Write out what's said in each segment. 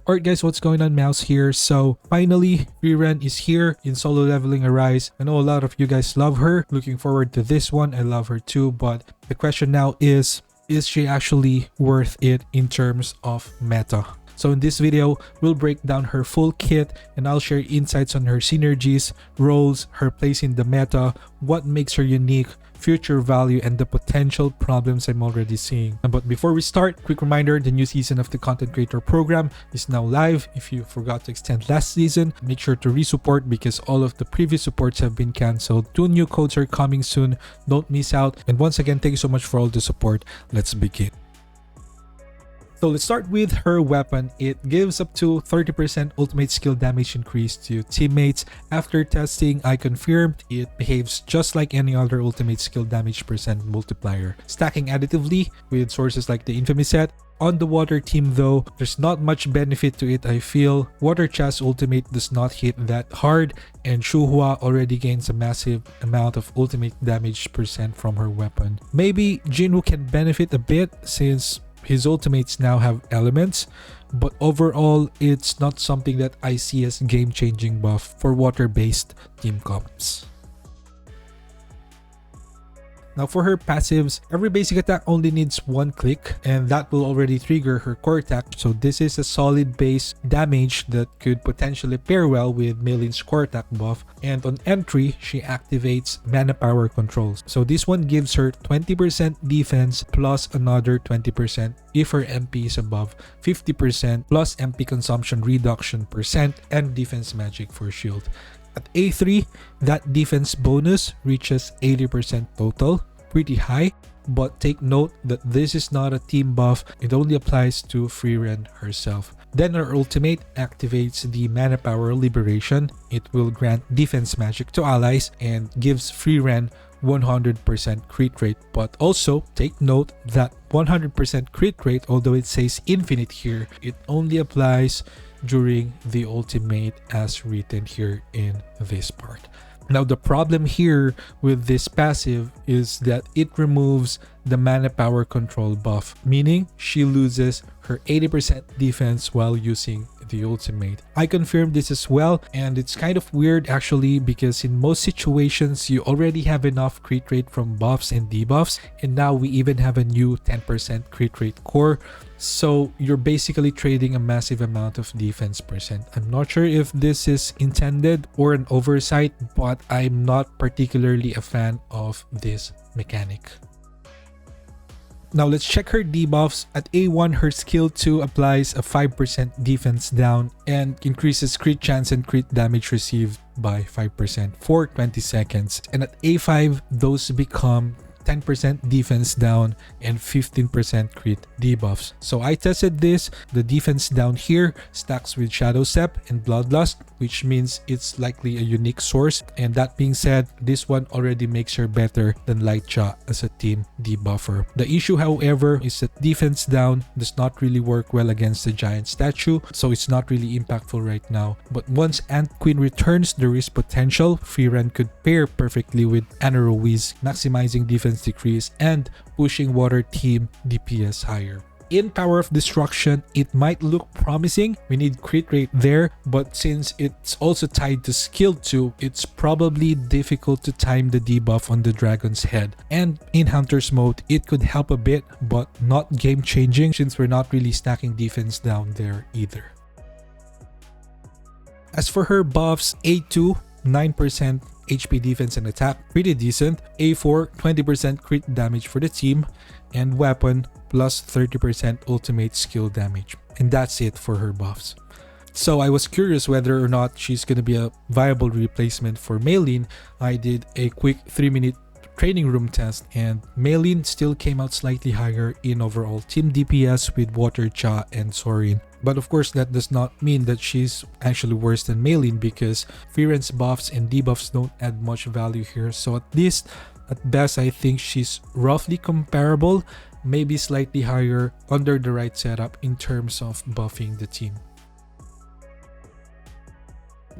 Alright guys, what's going on? Mouse here. So finally, Frieren is here in solo leveling Arise. I know a lot of you guys love her. Looking forward to this one. I love her too, but the question now is she actually worth it in terms of meta? So in this video, we'll break down her full kit and I'll share insights on her synergies, roles, her place in the meta, what makes her unique, future value, and the potential problems I'm already seeing. But before we start, quick reminder, the new season of the Content Creator Program is now live. If you forgot to extend last season, make sure to resupport because all of the previous supports have been cancelled. 2 new codes are coming soon. Don't miss out. And once again, thank you so much for all the support. Let's begin. So let's start with her weapon. It gives up to 30% ultimate skill damage increase to teammates. After testing, I confirmed it behaves just like any other ultimate skill damage percent multiplier, stacking additively with sources like the Infamy set. On the water team though, there's not much benefit to it I feel. Water Cha's ultimate does not hit that hard, and Shuhua already gains a massive amount of ultimate damage percent from her weapon. Maybe Jinwoo can benefit a bit since his ultimates now have elements, but overall it's not something that I see as game-changing buff for water-based team comps. Now for her passives, every basic attack only needs 1 click and that will already trigger her core attack. So this is a solid base damage that could potentially pair well with Meilin's core attack buff. And on entry, she activates mana power controls. So this one gives her 20% defense plus another 20% if her MP is above 50% plus MP consumption reduction percent and defense magic for shield. At A3, that defense bonus reaches 80% total, pretty high, but take note that this is not a team buff, it only applies to Frieren herself. Then her ultimate activates the mana power liberation. It will grant defense magic to allies and gives Frieren 100% crit rate, but also take note that 100% crit rate, although it says infinite here, it only applies during the ultimate as written here in this part. Now the problem here with this passive is that it removes the mana power control buff, meaning she loses her 80% defense while using the ultimate. I confirmed this as well, and it's kind of weird actually because in most situations you already have enough crit rate from buffs and debuffs, and now we even have a new 10% crit rate core. So you're basically trading a massive amount of defense percent. I'm not sure if this is intended or an oversight, but I'm not particularly a fan of this mechanic. Now let's check her debuffs. At A1, her skill 2 applies a 5% defense down and increases crit chance and crit damage received by 5% for 20 seconds. And at A5, those become 10% defense down and 15% crit debuffs. So I tested this. The defense down here stacks with Shadow Step and Bloodlust, which means it's likely a unique source. And that being said, this one already makes her better than Light Cha as a team debuffer. The issue, however, is that defense down does not really work well against the giant statue, so it's not really impactful right now. But once Ant Queen returns, there is potential. Frieren could pair perfectly with Ana Ruiz, maximizing defense decrease and pushing water team DPS higher. In Power of Destruction, it might look promising. We need crit rate there, but since it's also tied to skill 2, it's probably difficult to time the debuff on the dragon's head. And in Hunter's mode, it could help a bit, but not game changing since we're not really stacking defense down there either. As for her buffs, A2, 9% HP defense and attack, pretty decent. A4, 20% crit damage for the team, and weapon plus 30% ultimate skill damage. And that's it for her buffs. So I was curious whether or not she's gonna be a viable replacement for Meilin. I did a quick 3-minute training room test and Meilin still came out slightly higher in overall team DPS with Water Cha and Sorin. But of course that does not mean that she's actually worse than Meilin because Frieren's buffs and debuffs don't add much value here. So at best I think she's roughly comparable, maybe slightly higher under the right setup in terms of buffing the team.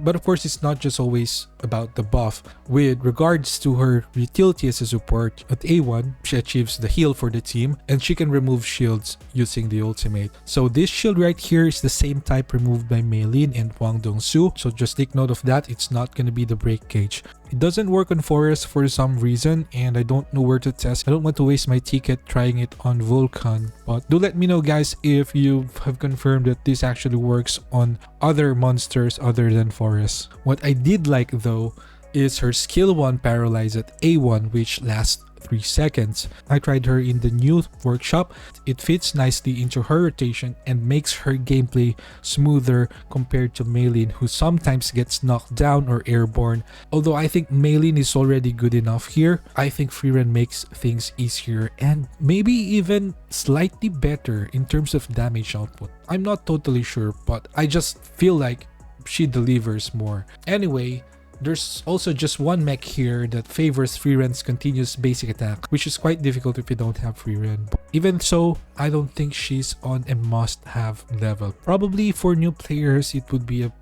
But of course, it's not just always about the buff. With regards to her utility as a support, at A1, she achieves the heal for the team, and she can remove shields using the ultimate. So this shield right here is the same type removed by Meilin and Hwang Dong-soo, so just take note of that. It's not going to be the break gauge. It doesn't work on Forest for some reason, and I don't know where to test. I don't want to waste my ticket trying it on Vulcan, but do let me know, guys, if you have confirmed that this actually works on other monsters other than Forest. What I did like though is her skill 1 paralyze at A1, which lasts 3 seconds. I tried her in the new workshop. It fits nicely into her rotation and makes her gameplay smoother compared to Meilin, who sometimes gets knocked down or airborne. Although I think Meilin is already good enough here, I think Frieren makes things easier and maybe even slightly better in terms of damage output. I'm not totally sure, but I just feel like she delivers more. Anyway, there's also just one mech here that favors Frieren's continuous basic attack, which is quite difficult if you don't have Frieren. But even so, I don't think she's on a must-have level. Probably for new players, it would be a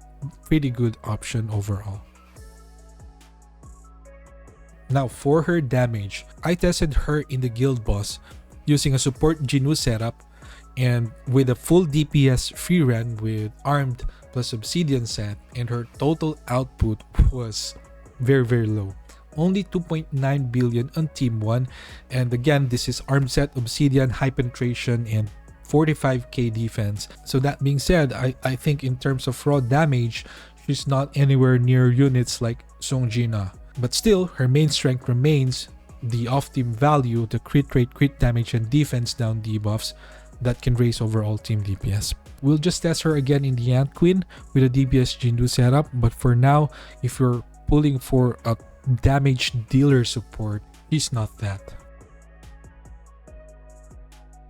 pretty good option overall. Now for her damage, I tested her in the guild boss using a support Jinwoo setup and with a full DPS Frieren with armed plus obsidian set, and her total output was very low. Only 2.9 billion on team 1, and again this is armed set, obsidian, high penetration, and 45k defense. So that being said, I think in terms of raw damage, she's not anywhere near units like Songjina. But still, her main strength remains the off-team value, the crit rate, crit damage, and defense down debuffs that can raise overall team DPS. We'll just test her again in the Ant Queen with a DPS Jinwoo setup, but for now, if you're pulling for a damage dealer support, she's not that.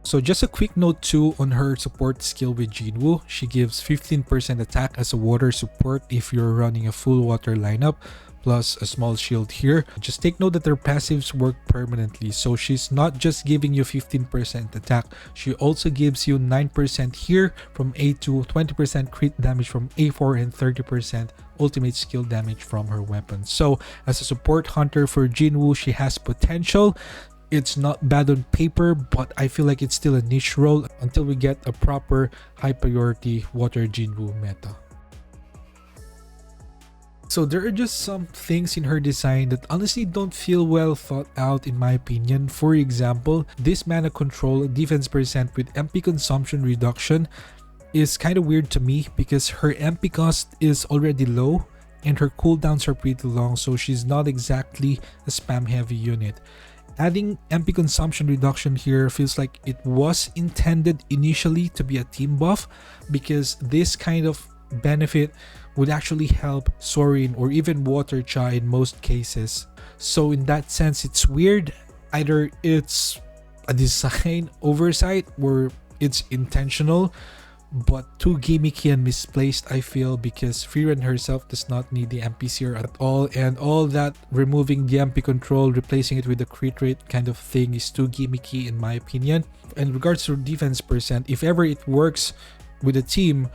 So just a quick note too on her support skill with Jinwoo. She gives 15% attack as a water support if you're running a full water lineup, plus a small shield here. Just take note that her passives work permanently, so she's not just giving you 15% attack, she also gives you 9% here from A2, 20% crit damage from A4, and 30% ultimate skill damage from her weapon. So as a support hunter for Jinwoo, she has potential. It's not bad on paper, but I feel like it's still a niche role until we get a proper high priority water Jinwoo meta. So there are just some things in her design that honestly don't feel well thought out in my opinion. For example, this mana control defense percent with MP consumption reduction is kind of weird to me because her MP cost is already low and her cooldowns are pretty long, so she's not exactly a spam heavy unit. Adding MP consumption reduction here feels like it was intended initially to be a team buff, because this kind of benefit would actually help Sorin or even Water Cha in most cases. So in that sense, it's weird. Either it's a design oversight or it's intentional, but too gimmicky and misplaced, I feel, because Frieren herself does not need the MP here at all, and all that removing the MP control, replacing it with the crit rate kind of thing is too gimmicky in my opinion. In regards to defense percent, if ever it works with a team,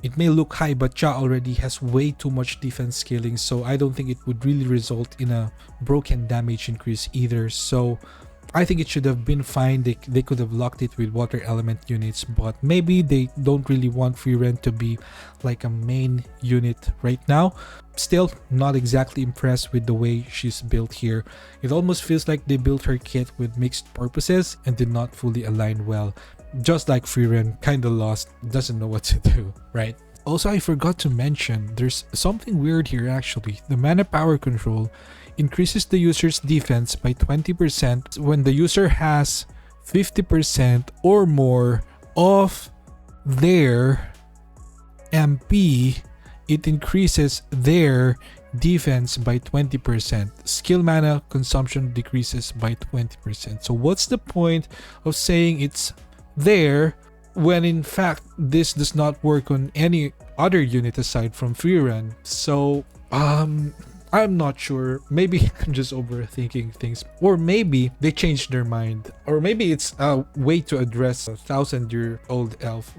it may look high, but Cha already has way too much defense scaling, so I don't think it would really result in a broken damage increase either. So I think it should have been fine. They could have locked it with water element units, but maybe they don't really want Frieren to be like a main unit right now. Still, not exactly impressed with the way she's built here. It almost feels like they built her kit with mixed purposes and did not fully align well. Just like Frieren, kinda lost, doesn't know what to do, right? Also, I forgot to mention, there's something weird here actually. The mana power control increases the user's defense by 20% when the user has 50% or more of their MP. It increases their defense by 20%. Skill mana consumption decreases by 20%. So what's the point of saying it's there when in fact this does not work on any other unit aside from Frieren? So I'm not sure. Maybe I'm just overthinking things, or maybe they changed their mind, or maybe it's a way to address a 1,000-year-old elf.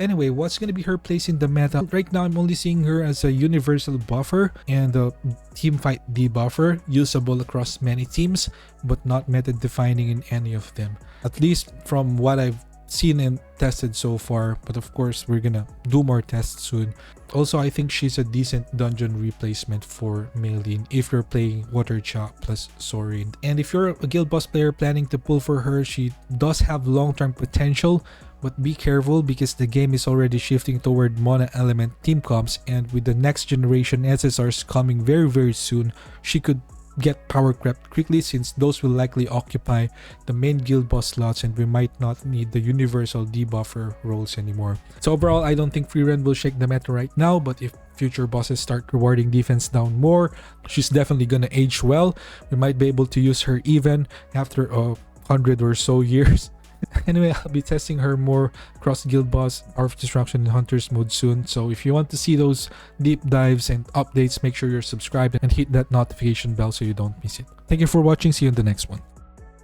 Anyway, what's gonna be her place in the meta? Right now, I'm only seeing her as a universal buffer and a team fight debuffer, usable across many teams, but not meta defining in any of them. At least from what I've seen and tested so far, but of course we're gonna do more tests soon. Also, I think she's a decent dungeon replacement for Meilin if you're playing Water Cha plus Sorin. And if you're a guild boss player planning to pull for her, she does have long-term potential, but be careful because the game is already shifting toward mono element team comps, and with the next generation SSRs coming very soon, she could get power crept quickly since those will likely occupy the main guild boss slots and we might not need the universal debuffer roles anymore. So overall, I don't think Frieren will shake the meta right now, but if future bosses start rewarding defense down more, she's definitely gonna age well. We might be able to use her even after 100 or so years. Anyway, I'll be testing her more across guild boss, Hour of Destruction, and Hunters mode soon. So if you want to see those deep dives and updates, make sure you're subscribed and hit that notification bell so you don't miss it. Thank you for watching. See you in the next one.